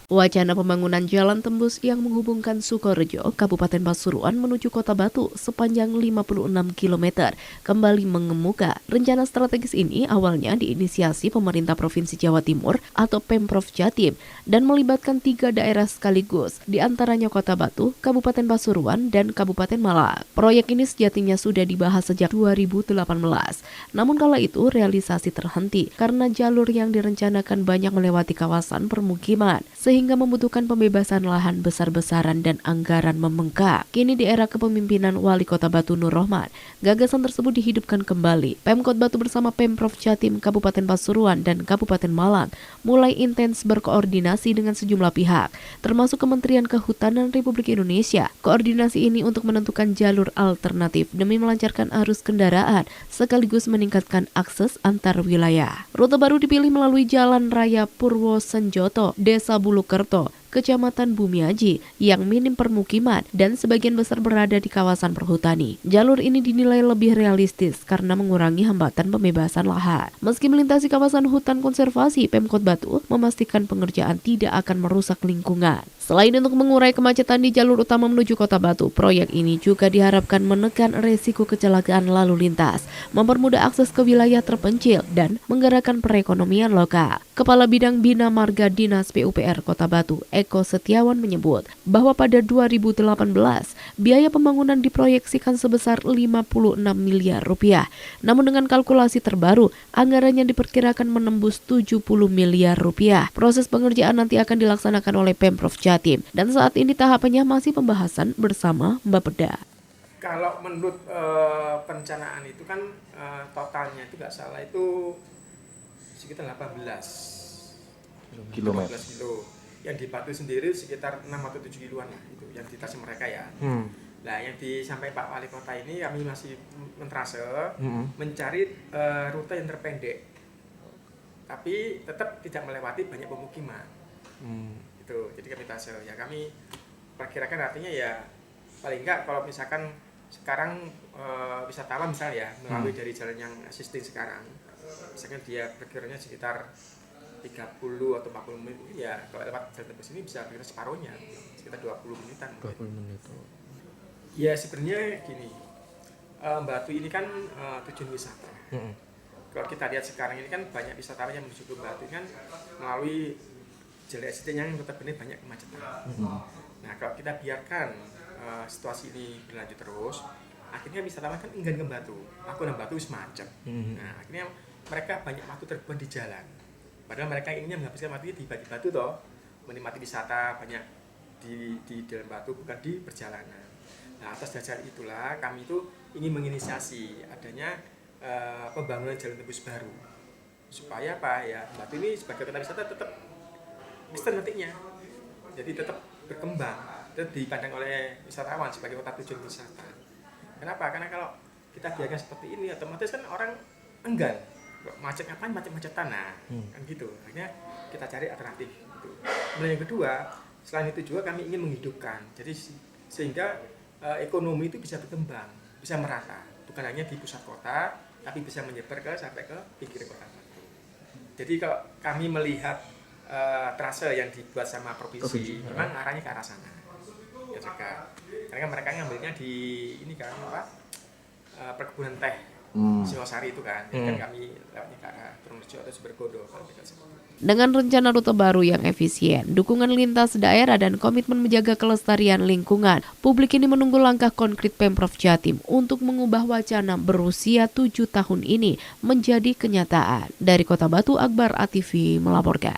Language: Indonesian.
Wacana pembangunan jalan tembus yang menghubungkan Sukorejo, Kabupaten Pasuruan menuju Kota Batu sepanjang 56 km kembali mengemuka. Rencana strategis ini awalnya diinisiasi pemerintah Provinsi Jawa Timur atau Pemprov Jatim dan melibatkan 3 daerah sekaligus, di antaranya Kota Batu, Kabupaten Pasuruan, dan Kabupaten Malang. Proyek ini sejatinya sudah dibahas sejak 2018. Namun kala itu realisasi terhenti karena jalur yang direncanakan banyak melewati kawasan permukiman, sehingga membutuhkan pembebasan lahan besar-besaran dan anggaran membengkak. Kini di era kepemimpinan Wali Kota Batu Nur Rohman, gagasan tersebut dihidupkan kembali. Pemkot Batu bersama Pemprov Jatim, Kabupaten Pasuruan, dan Kabupaten Malang mulai intens berkoordinasi dengan sejumlah pihak, termasuk Kementerian Kehutanan Republik Indonesia. Koordinasi ini untuk menentukan jalur alternatif demi melancarkan arus kendaraan, sekaligus meningkatkan akses antar wilayah. Rute baru dipilih melalui Jalan Raya Purwosenjoto, Desa Bulukerto, Kecamatan Bumiaji yang minim permukiman dan sebagian besar berada di kawasan perhutani. Jalur ini dinilai lebih realistis karena mengurangi hambatan pembebasan lahan. Meski melintasi kawasan hutan konservasi, Pemkot Batu memastikan pengerjaan tidak akan merusak lingkungan. Selain untuk mengurai kemacetan di jalur utama menuju Kota Batu, proyek ini juga diharapkan menekan resiko kecelakaan lalu lintas, mempermudah akses ke wilayah terpencil, dan menggerakkan perekonomian lokal. Kepala Bidang Bina Marga Dinas PUPR Kota Batu, Eko Setiawan menyebut bahwa pada 2018 biaya pembangunan diproyeksikan sebesar 56 miliar rupiah. Namun dengan kalkulasi terbaru, anggarannya diperkirakan menembus 70 miliar rupiah. Proses pengerjaan nanti akan dilaksanakan oleh Pemprov Jatim dan saat ini tahapannya masih pembahasan bersama Bapeda. Kalau menurut perencanaan itu kan totalnya itu nggak salah itu sekitar 18 kilo. Yang di Batu sendiri sekitar 6 atau 7 kiloan lah, itu yang di tas mereka ya. Nah, yang disampaikan Pak Wali Kota ini kami masih mentrase mencari rute yang terpendek, tapi tetap tidak melewati banyak pemukiman. Itu, jadi kami trase ya, kami perkirakan artinya ya paling enggak kalau misalkan sekarang wisatawan misalnya ya melalui dari jalan yang existing sekarang, misalkan dia perkiranya sekitar 30 atau 40 menit, ya kalau lewat jalan tembus ini bisa kira separuhnya, sekitar 20 menitan. 20 menit. Ya sebenarnya gini, Batu ini kan tujuan wisata. Kalau kita lihat sekarang ini kan banyak wisatawan yang menuju ke Batu kan melalui jalan existing yang notabene banyak kemacetan. Nah kalau kita biarkan situasi ini berlanjut terus, akhirnya wisatawan kan enggan ke Batu. Aku dan Batu wis macet. Nah akhirnya mereka banyak waktu terbuang di jalan. Padahal mereka inginnya menghabiskan waktunya di Batu toh, menikmati wisata banyak di dalam Batu, bukan di perjalanan. Nah atas dasar itulah kami itu ingin menginisiasi adanya pembangunan jalan tembus baru, supaya apa ya, Batu ini sebagai kota wisata tetap nantinya, jadi tetap berkembang, tetap dipandang oleh wisatawan sebagai kota tujuan wisata. Kenapa? Karena kalau kita biarkan seperti ini, otomatis kan orang enggan. Macet kapan macet-macetan, nah kan gitu. Akhirnya kita cari alternatif gitu. Kemudian yang kedua, selain itu juga kami ingin menghidupkan, jadi sehingga ekonomi itu bisa berkembang, bisa merata, bukan hanya di pusat kota, tapi bisa menyebar sampai ke pinggir kota. Jadi kalau kami melihat trase yang dibuat sama provinsi, memang arahnya ke arah sana. Ya juga, karena mereka ngambilnya di ini kan apa? Perkebunan teh. Singosari itu kan kami lewatnya ke arah Purworejo atau Subergodo. Dengan rencana rute baru yang efisien, dukungan lintas daerah dan komitmen menjaga kelestarian lingkungan, publik ini menunggu langkah konkret Pemprov Jatim untuk mengubah wacana berusia 7 tahun ini menjadi kenyataan. Dari Kota Batu, Akbar ATV melaporkan.